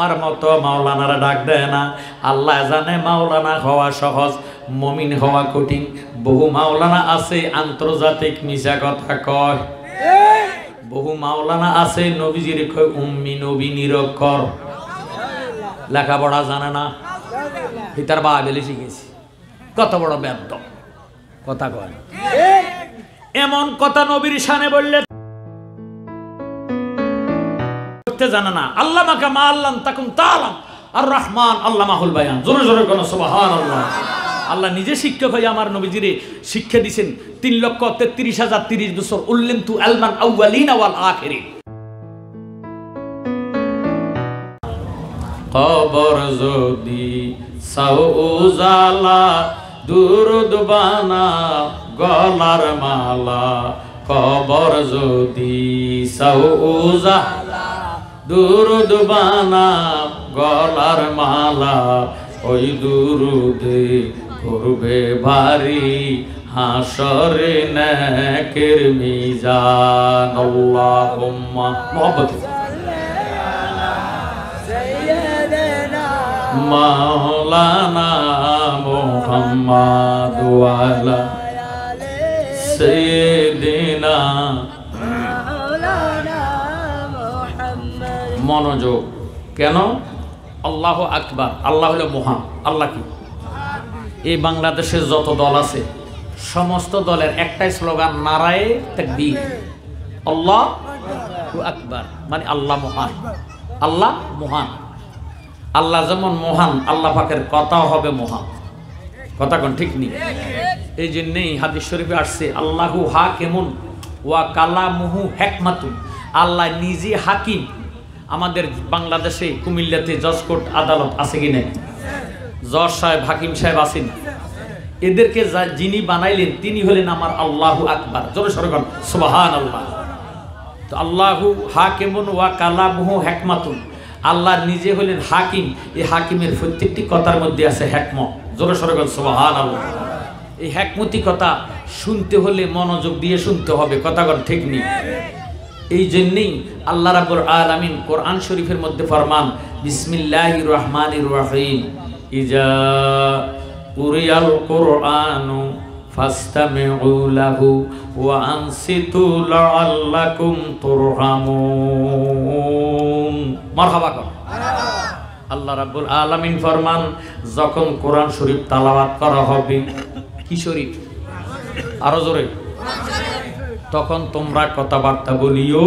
আমার মতো মাওলানারা ডাক দেয় না। আল্লাহ জানে মাওলানা হওয়া সহজ, মুমিন হওয়া কঠিন। বহু মাওলানা আছে আন্তর্জাতিক মিশা কথা কয়, বহু মাওলানা আছে নবীজির কয় উম্মি, নবী নিরক্ষর, লেখাপড়া জানে না, হিতার বাবেলে শিখেছি। কত বড় ব্যর্থ কথা কয়, এমন কথা নবীর শানে বললে জানে না। আল্লাহ মাকা মা আল্লাহ তাকুম তালাম আর রহমান আল্লাহ মাহুল বায়ান। জোরে জোরে কোন সুবহানাল্লাহ। আল্লাহ নিজে শিক্ষক হয়ে আমার নবীজিরে শিক্ষা দিয়েছেন 3,33,030 বছর। উল্লিমতু আলমান আউয়ালিনা ওয়াল আখিরিন। কবর যদি সাও উজালা, দুরুদ বানা গলার মালা। কবর যদি সাও উজালা, দুরুদ বানা গলার মালা। ওই দুরুদে করবে ভারী হাসরে নেকের মিজান। আল্লাহুম্মা মুহাম্মদ মাওলানা মুহাম্মদ ওয়ালা সাইয়্যিদিনা। মনোযোগ কেন? আল্লাহু আকবার, আল্লাহ হলো মহান। আল্লাহ কি? এই বাংলাদেশের যত দল আছে সমস্ত দলের একটাই স্লোগান, নারায়ে তাকবীর, আল্লাহু আকবার, মানে আল্লাহ মহান, আল্লাহ মহান। আল্লাহ যেমন মহান, আল্লাহ পাকের কথাও হবে মহান। কথা কোন ঠিক নেই? এই জন্যেই হাদিস শরীফে আসছে আল্লাহু হাকিমুন ওয়া কালামুহু হিকমাতুন। আল্লাহ নিজে হাকিম। আমাদের বাংলাদেশে কুমিল্লাতে জজ কোর্ট আদালত আছে কি না? জজ সাহেব, হাকিম সাহেব আছেন। এদেরকে যিনি বানাইলেন তিনি হলেন আমার আল্লাহু আকবার। জোরে সরে বলেন সুবহানাল্লাহ। তো আল্লাহু হাকিমুন ওয়া কালামুহু হিকমাতুন। আল্লাহ নিজে হলেন হাকিম। এই হাকিমের প্রত্যেকটি কথার মধ্যে আছে হিকমত। জোরে সরে বলেন সুবহানাল্লাহ। এই হিকমতি কথা শুনতে হলে মনোযোগ দিয়ে শুনতে হবে। কথা কোন ঠিক নেই? এই জন্যই আল্লাহ রাব্বুল আলামিন কোরআন শরীফের মধ্যে ফরমান বিসমিল্লাহির রহমানির রহিম, ইজা কুরিয়াল কুরআনু ফাসতামিউ লাহু ওয়া আনসিতু লাআল্লাকুম তুরহামুন। মারহাবা কর। আল্লাহ রাব্বুল আলামিন ফরমান যখন কোরআন শরীফ তেলাওয়াত করা হবে, কি শরীফ? আরো জোরে, তখন তোমরা কথাবার্তা বলিও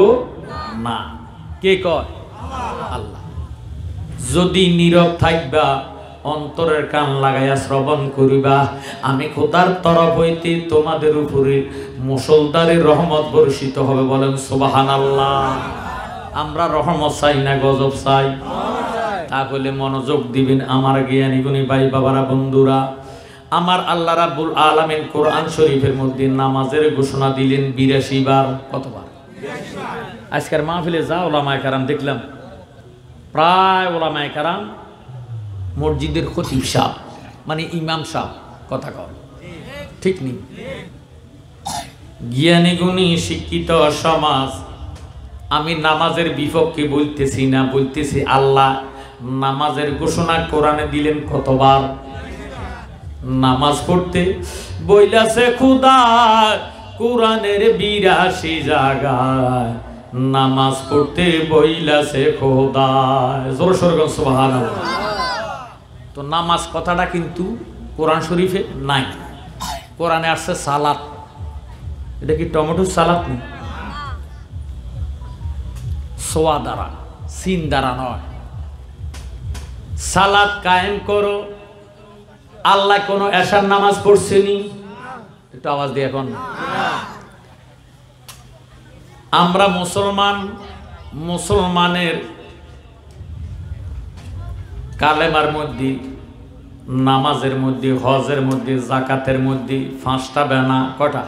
না। কে কয়? আল্লাহ। যদি নীরব থাকবা, অন্তরের কান লাগাইয়া শ্রবণ করিবা, আমি খোদার তরফ হইতে তোমাদের উপরে মুসলধারে রহমত বর্ষিত হবে। বলেন সুবহানাল্লাহ। আমরা রহমত চাই না গজব চাই? তাহলে মনোযোগ দিবেন আমার জ্ঞানী গুণী ভাই বাবারা, বন্ধুরা। আমার আল্লাহ রাব্বুল আলামিন কোরআন শরীফের মধ্যে নামাজের ঘোষণা দিলেন 82 বার। কতবার? আজকের মাহফিলে যা ওলামায়ে কেরাম দেখলাম, প্রায় ওলামায়ে কেরাম মসজিদের খতিব সাহেব, মানে ইমাম সাহেব কথা কয়, ঠিক নেই? জ্ঞানী গুণী শিক্ষিত সমাজ, আমি নামাজের বিপক্ষে বলতেছি না, বলতেছি আল্লাহ নামাজের ঘোষণা কোরআনে দিলেন কতবার? নামাজ পড়তে বইলাছে খুদা কোরআনের 82 জায়গায়, নামাজ পড়তে বইলাছে খোদা। জোরে সোরে বলেন সুবহানাল্লাহ। তো নামাজ কথাটা কিন্তু কোরআন শরীফে নাই। কোরআনে আসছে সালাত। এটা কি টমেটো সালাত নেই? সোয়া দ্বারা, সিন দ্বারা নয়। সালাত কায়েম করো। আল্লাহ কোন এশার নামাজ পড়ছেনি? একটু আওয়াজ দিয়ে এখন। আমরা মুসলমান, মুসলমানের কালেমার মধ্যে, নামাজের মধ্যে, হজের মধ্যে, যাকাতের মধ্যে 5টা বেনা। কটা?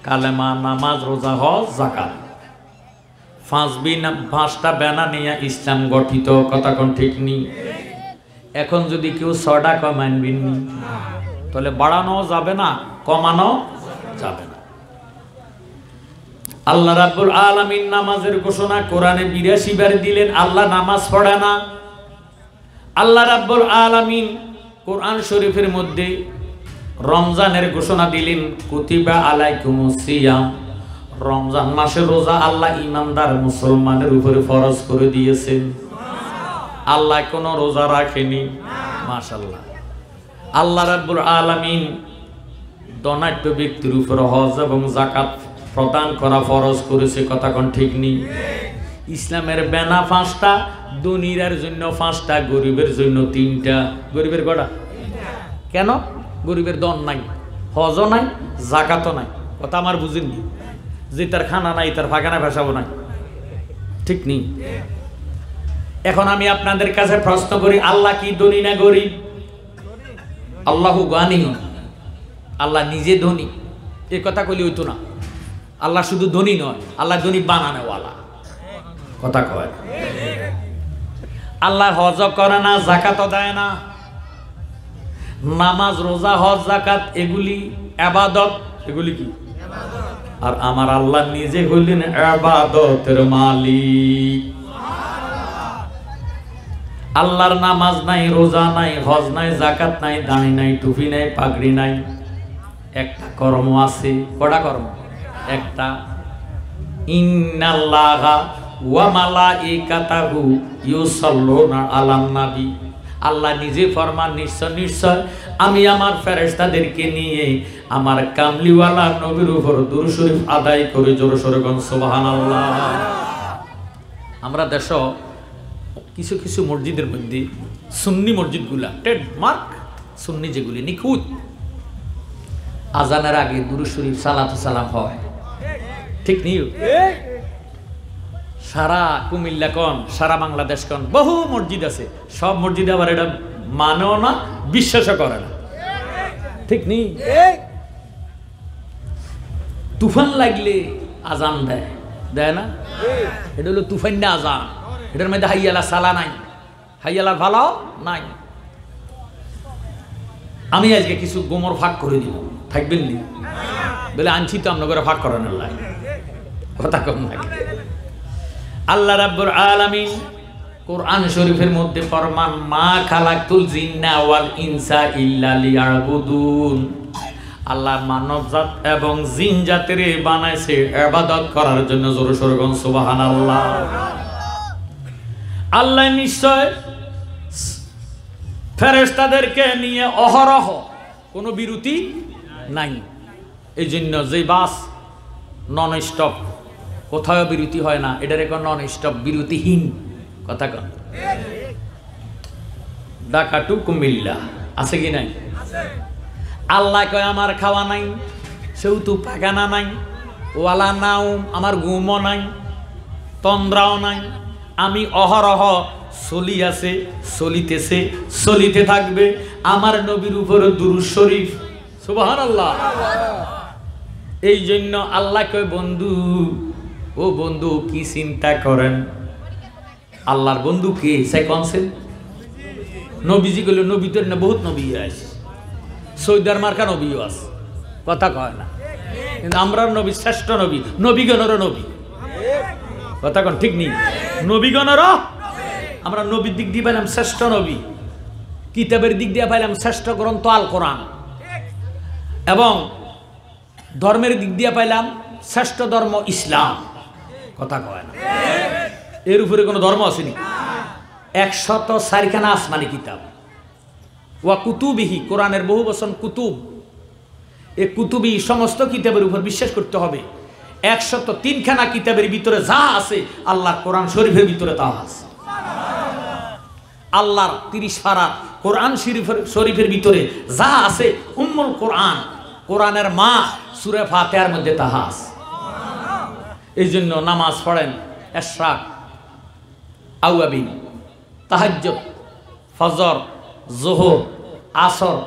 কালেমা, নামাজ, রোজা, হজ, যাকাত। 5টা বেনা নিয়ে ইসলাম গঠিত। কথা কোন ঠিক নেই? এখন যদি কেউ 6টা কয় মানবেন নি, তাহলে বাড়ানো যাবে না, কমানো যাবে না। আল্লাহ রাব্বুল আলামিন নামাজের ঘোষণা কোরআনে 82 বার দিলেন। আল্লাহ নামাজ পড়ে না। আল্লাহ রাব্বুল আলামিন কোরআন শরীফের মধ্যে রমজানের ঘোষণা দিলেন, কুতিবা আলাইকুমুস সিয়াম। রমজান মাসে রোজা আল্লাহ ইমানদার মুসলমানের উপরে ফরজ করে দিয়েছেন। আল্লাহ কোনো রোজা রাখেনি। মাশাআল্লাহ। আল্লাহ রাব্বুল আলামিন ধনাঢ্য ব্যক্তির উপর হজ এবং যাকাত প্রদান করা ফরজ করেছে। কথা কোন ঠিক নেই? ইসলামের বেনা 5টা, ধনীর জন্য 5টা, গরিবের জন্য 3টা। গরিবের কটা? কেন? গরিবের দন নাই, হজও নাই, যাকাতও নাই। কথা আমার বুঝেননি? যে তার খানা নাই তার ফাঁকানা ভাসাবো নাই, ঠিক নেই? এখন আমি আপনাদের কাছে প্রশ্ন করি, আল্লাহ কি ধনী না গরিব? আল্লাহু গানি, আল্লাহ নিজে ধনী। এ কথা কইলে হইতো না। আল্লাহ শুধু ধনী নয়, আল্লাহ ধনী বানানোওয়ালা। কথা কয়। আল্লাহ হজ করে না, যাকাতও দেয় না। নামাজ, রোজা, হজ, যাকাত এগুলি ইবাদত। এগুলি কি? আর আমার আল্লাহ নিজে হইলেন ইবাদতের মালিক। আল্লাহর নামাজ নাই, রোজা নাই, হজ নাই, যাকাত নাই, দাড়ি নাই, টুপি নাই, পাগড়ি নাই। একটা কর্ম আছে। কটা কর্ম? একটা। ইন্নাল্লাহা ওয়া মালাইকাতাহু ইউসাল্লুনা আলান নবী। আল্লাহ নিজে ফরমান, নিশ্চয় নিশ্চয় আমি আমার ফেরেশতাদেরকে নিয়ে আমার কামলিওয়ালা নবীর উপর দুরূদ শরীফ আদায় করে জোরে সোরে কোন সুবহানাল্লাহ। আমরা দেশ কিছু কিছু মসজিদের মধ্যে সুন্নি মসজিদগুলা ট্রেডমার্ক, সুন্নি যেগুলি নিখুঁত, আজানের আগে দুরূদ শরীফ সালাতু সালাম হয়, ঠিক নেই? সারা কুমিল্লা কন, সারা বাংলাদেশ কন, বহু মসজিদ আছে। সব মসজিদে আবার এটা মানেও না, বিশ্বাসও করে না, ঠিক নেই? তুফান লাগলে আজান দেয়, দেয় না? এটা হলো তুফান না আজান। এটার মধ্যে হাইয়ালা সালা নাই, হাইয়ালার ভালো নাই। আমি আজকে কিছু গোমর ফাঁক করে দিব, থাকবেন নি? বলে আনছি তো আপনার করে ফাঁক করানোর লাই। কথা কম লাগে। আল্লাহ রাব্বুল আলামিন কোরআন শরীফের মধ্যে ফরমান, মা খালাকতুল জিন্না ওয়াল ইনসা ইল্লা লিয়াবুদুন। আল্লাহ মানব জাত এবং জিন জাতের বানাইছে ইবাদত করার জন্য। জোরে সোরে কোন সুবহানাল্লাহ। আল্লাহ নিশ্চয় ফেরেশতাদেরকে নিয়ে অহরহ, কোনো বিরতি নাই। এই জন্য যে বাস নন স্টপ, কোথাও বিরতি হয় না, এটার এখন নন স্টপ, বিরতিহীন। কথা কন। ঢাকা টু কুমিল্লা আছে কি নাই? আল্লাহ কয় আমার খাওয়া নাই, সেহেতু পায়খানা নাই, ওয়ালা নাও, আমার ঘুমও নাই, তন্দ্রাও নাই। আমি অহরহ চলি আছে, চলিতেছে, চলিতে থাকবে আমার নবীর উপরে দুরূদ শরীফ। সুবহানাল্লাহ। এই জন্য আল্লাহ কয়, বন্ধু ও বন্ধু কি চিন্তা করেন? আল্লাহর বন্ধু কে? সেকন্সেল নবীজি গেল, নবী তো না, বহুত নবী আছে, সৌদার মার্কা নবীও আছে। কথা কয় না, কিন্তু আমরা নবী শ্রেষ্ঠ নবী, নবীগণেরও নবী। কথা কন ঠিক নেই? নবীগণেরও আমরা নবীর দিক দিয়ে পাইলাম শ্রেষ্ঠ নবী, কিতাবের দিক দিয়ে পাইলাম শ্রেষ্ঠ গ্রন্থ আল কোরআন, এবং ধর্মের দিক দিয়ে পাইলাম শ্রেষ্ঠ ধর্ম ইসলাম। কথা কয় না? এর উপরে কোনো ধর্ম আসেনি। 104খানা আসমানি কিতাব, ওয়া কুতুবিহি, কোরআনের বহু বচন কুতুব। এই কুতুবি সমস্ত কিতাবের উপর বিশ্বাস করতে হবে। 103খানা কিতাবের ভিতরে যা আছে আল্লাহ কোরআন শরীফের ভিতরে তা আছে। আল্লাহর 30 পারা কোরআন শরীফের ভিতরে যা আছে, উম্মুল কোরআন, কোরআনের মা সূরা ফাতিহার মধ্যে তাহা আছে। এই জন্য নামাজ পড়েন, ইশরাক, আওয়াবিন, তাহাজ্জুদ, ফজর, যোহর, আসর,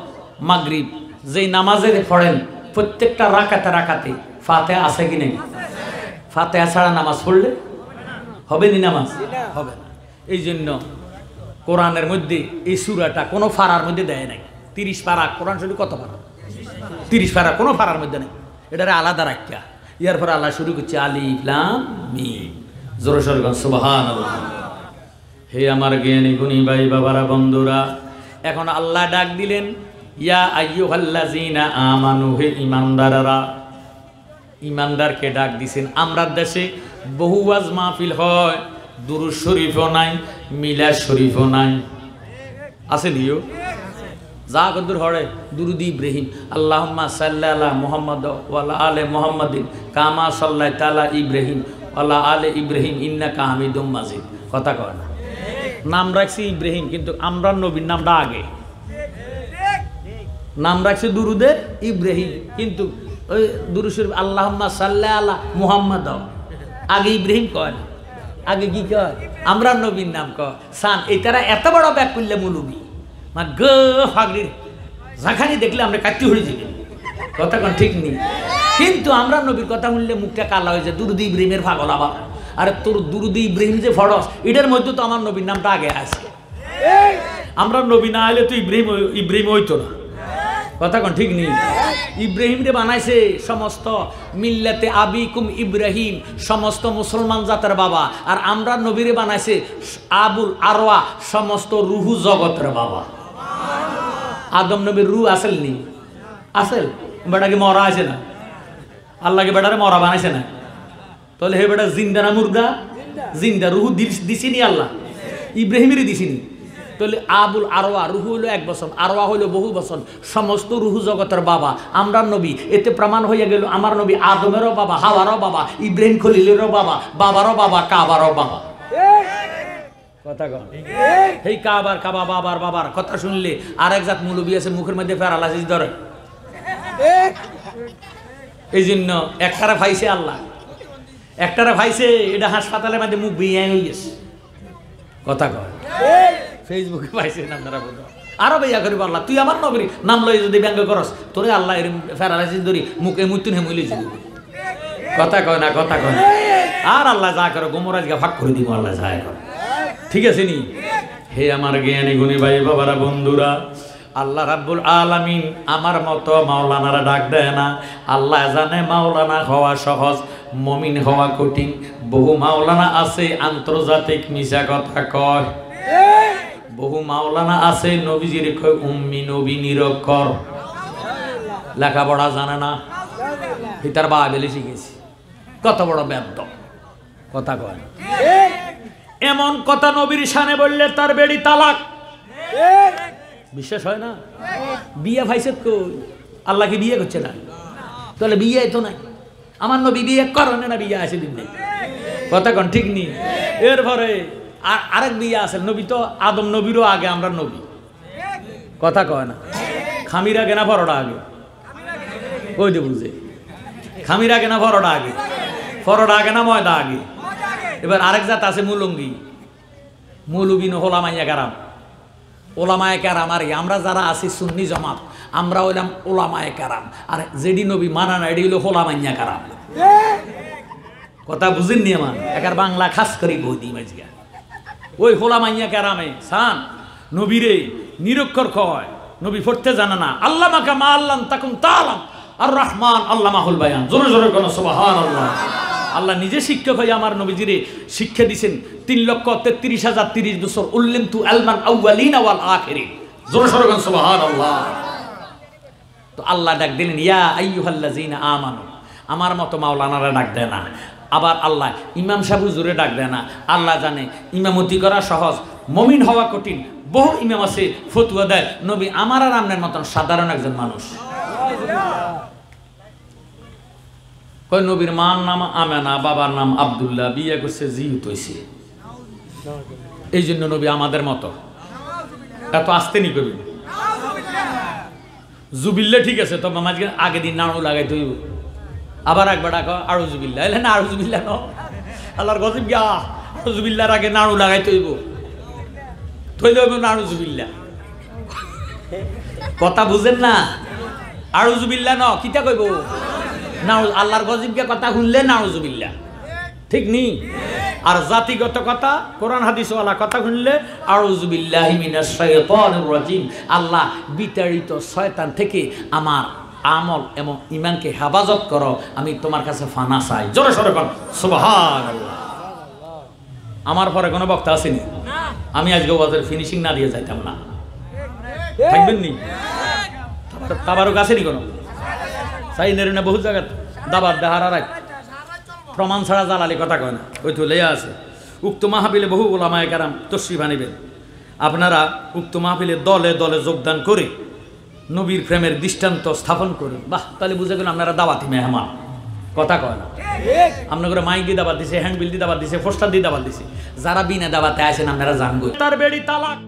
মাগরিব, যেই নামাজের পড়েন প্রত্যেকটা রাকাতে রাকাতে ফাতিহা আছে কি নেই? ফাতিহা ছাড়া নামাজ পড়লে হবে নি? নামাজ হবে না। এই জন্য কোরআনের মধ্যে এই সূরাটা কোনো ফারার মধ্যে দেয় নাই। 30 পারা কোরআন শরীফ কত পারা? 30 পারা, কোনো ফারার মধ্যে নেই। এটারে আলাদা রাখিয়া ইয়ার পরে আল্লাহ শুরু করছে আলিফ লাম মিম, জোরে সোরে বলেন সুবহানাল্লাহ। হে আমার জ্ঞানী গুণী ভাই বাবারা বন্ধুরা, এখন আল্লাহ ডাক দিলেন ইয়া আইয়ুহাল্লাযীনা আমানু, হে ঈমানদাররা। ঈমানদারকে ডাক দিছেন। আমরা দেশে বহু ওয়াজ মাহফিল হয়, দুরূদ শরীফও নাই, মিলাদ শরীফও নাই, আছে নিও যা কদ্দুর হরে দুরুদ ইব্রাহিম, আল্লাহুম্মা সাল্লি আলা মুহাম্মাদ ওয়া আলা আলি মুহাম্মাদিন কামা সাল্লাইতা আলা ইব্রাহিম ওয়া আলা আলি ইব্রাহিম ইন্নাকা হামিদুম মাজিদ। কথা কয় না? নাম রাখছি ইব্রাহিম, কিন্তু আমরা নবীর নামটা আগে। নাম রাখছি দুরুদে ইব্রাহিম, কিন্তু ওই দুরূদ শরীফ আল্লাহুম্মা সাল্লি আলা মুহাম্মাদ আগে ইব্রাহিম কয় না, আগে কি কয়? আমরা নবীর নাম কয় সান। এই তারা এত বড় ব্যাগ করলে মৌলবী মা গ ফাগড়ির ঝাঁখানি দেখলে আমরা কাটতে হয়ে যাবে। কথা কোন ঠিক নেই, কিন্তু আমরা নবীর কথা শুনলে মুখটা কালা হয়ে যায়। দুরুদ ইব্রাহিমের পাগল আবার। আরে তোর দুরুদ ইব্রাহিম যে ফরস, এটার মধ্যে তো আমার নবীর নামটা আগে আছে। আমরা নবী না হলে তো ইব্রাহিম হইতো না। কথা কোন ঠিক নেই? ইব্রাহিম রে বানাইছে সমস্ত মিল্লাতে আবিকুম ইব্রাহিম, সমস্ত মুসলমান জাতের বাবা। আর আমরা নবীরে বানাইছে আবুল আরওয়া, সমস্ত রুহু জগতের বাবা। আদম নবীর রুহ আসেল নি? আসেল? বেটাকে মরা আছে না? আল্লাহকে বেটারে মরা বানাইছে না? তাহলে হে বেটা জিন্দা না মুর্দা? জিন্দা। রুহু দিছিনি আল্লাহ, ইব্রাহিমেরই দিছিনি। তাহলে আবুল আরওয়া, রুহু হইল 1 বছর, আরওয়া হইল বহু বছর, সমস্ত রুহু জগতের বাবা আমরা নবী। এতে প্রমাণ হইয়া গেল আমার নবী আদমেরও বাবা, হাওয়ারও বাবা, ইব্রাহিম খলিলেরও বাবা, বাবারও বাবা, কাবারও বাবা। কথা কন? এই কাবার কাবা বাবার বাবার কথা শুনলে আরেক জাত মুলবি আছে, মুখের মধ্যে প্যারালাইসিস ধরে। এই জন্য একটারে ভাইছে আল্লাহ, একটারে ভাইছে, এটা হাসপাতালের মধ্যে মুখ বিয়াই হয়ে গেছে। কথা কন? ফেসবুকে পাইছেন আপনারা বলতো আরো ভাইয়া করি আল্লাহ, তুই আমার নবীর নাম লই যদি ব্যঙ্গ করস, তোরে আল্লাহ এরকম প্যারালাইসিস ধরি মুখে মৃত্যু হেমুলি ছিল। কথা কয় না? কথা কয় না? আর আল্লাহ যা করে গোমরাজ গা ভাগ করে দিব, আল্লাহ যা করে। ঠিক আছে নি? হে আমার জ্ঞানী গুণী ভাই বাবারা বন্ধুরা, আল্লাহ রাব্বুল আলামিন আমার মতো মাওলানারা ডাক দেয় না। আল্লাহ জানে মাওলানা হওয়া সহজ, মুমিন হওয়া কঠিন। বহু মাওলানা আছে আন্তর্জাতিক মিশা কথা কয়, বহু মাওলানা আছে নবীজির কয় উম্মি, নবী নিরক্ষর, লেখাপড়া জানে না, তার বাইবেলে শিখেছি। কত বড় ব্যর্থ। কথা কয়? এমন কথা নবীর শানে বললে তার বেড়ি তালাক। বিশ্বাস হয় না? বিয়ে ভাইছে কই? আল্লাহ কি বিয়ে করছে না? তাহলে বিয়ে তো নাই। আমার নবী বিয়ে করনে না, বিয়ে আছে দিন নেই। কথা কন ঠিক নি? এরপরে আরেক বিয়ে আছে। নবী তো আদম নবীরও আগে আমরা নবী। কথা কয় না? খামির আগে না পরোটা আগে? ওই যে বুঝে খামির আগে না পরোটা আগে? পরোটা আগে না ময়দা আগে? এবার আরেক জাত আছে মুলঙ্গি, মৌলবী হোলামাইয়া কারাম। ওলামায়ে কেরাম আর আমরা যারা আছি সুন্নি জমাত, আমরা হইলাম ওলামায়ে কেরাম। আর যেডি নবী মানা না, এডি হইল হোলামাইয়া কারাম। কথা বুঝেননি? আমার একার বাংলা খাস করে বই দিই মাঝিয়া। ওই হোলামাইয়া কেরামে সান নবীরে নিরক্ষর কয়, নবী পড়তে জানে না। আল্লাহ মাকা মা আল্লাহ তাকুম তালাম আর রহমান আল্লাহ মাহুল বায়ান। জোরে জোরে কোন সুবহানাল্লাহ। আল্লাহ নিজে শিক্ষক হয়ে আমার নবীজিরে শিক্ষা দিয়েছেন। 3,33,030 বছর উল্লিমতু আলমান আউয়ালিনা ওয়াল আখিরিন। জোরে জোরে কোন সুবহানাল্লাহ। তো আল্লাহ ডাক দিলেন ইয়া আইয়ুহাল্লাযীনা আমানু। আমার মতো মাওলানারা ডাক দেয় না। আবার আল্লাহ ইমাম সাহেব হুজুরে ডাক দেয় না। আল্লাহ জানে ইমামতি করা সহজ, মুমিন হওয়া কঠিন। বহু ইমাম আছে ফতোয়া দেয়, নবী আমার আর আপনার মতন সাধারণ একজন মানুষ। কই নবীর মার নাম আমেনা, বাবার নাম আব্দুল্লাহ, বিয়ে করছে জিহুত হইছে। এই জন্য নবী আমাদের মতো। এত আসতে নি কবি জুবিল্লা ঠিক আছে, তবে মাঝখানে আগে দিন নাড়ু লাগাই তুই আবার একবার ডাকো আরো জুবিল্লা। এলে না আরো জুবিল্লা ন, আল্লাহর গজব গিয়া আরো জুবিল্লার আগে নাড়ু লাগাই তৈব, থইলে হইব নাড়ু জুবিল্লা। কথা বুঝেন না? আরো জুবিল্লা ন কিতা কইব? নাউ আল্লাহর গজব গিয়া কথা শুনলে নাড়ু জুবিল্লা। ঠিক নি? আর জাতিগত কথা কোরআন হাদিস ওয়ালা কথা শুনলে আউযু বিল্লাহি মিনাশ শাইতানির রাজিম। আল্লাহ বিতাড়িত শয়তান থেকে আমার আমল এবং ইমানকে হেফাজত করো, আমি তোমার কাছে ফানা চাই। জোরে সরে কোন সুবহানাল্লাহ। আমার পরে কোনো বক্তা আসেনি, আমি আজকে ওয়াজের ফিনিশিং না দিয়ে যাইতাম না। থাকবেন নি? তাবারুক আসেনি কোনো? চাই নেরুনে বহু জায়গা দাবাত দেহারা রাখ প্রমাণ ছাড়া জালালি কথা কয় না, ওই তো লেয়া আছে। উক্ত মাহফিলে বহু ওলামায়ে কেরাম তশরিফ আনিবেন। আপনারা উক্ত মাহফিলে দলে দলে যোগদান করে নবীর প্রেমের দৃষ্টান্ত স্থাপন করুন। বাহ, তাহলে বুঝে গেল আপনারা দাওয়াতি মেহমান। কথা কয় না, আপনার করে মাইক দিয়ে দাবাত দিছে, হ্যান্ডবিল দিয়ে দাবাত দিছে, পোস্টার দিয়ে দাবাত দিছে। যারা বিনা দাবাতে আসেন আপনারা জানগো। তার বেড়ি তালাক।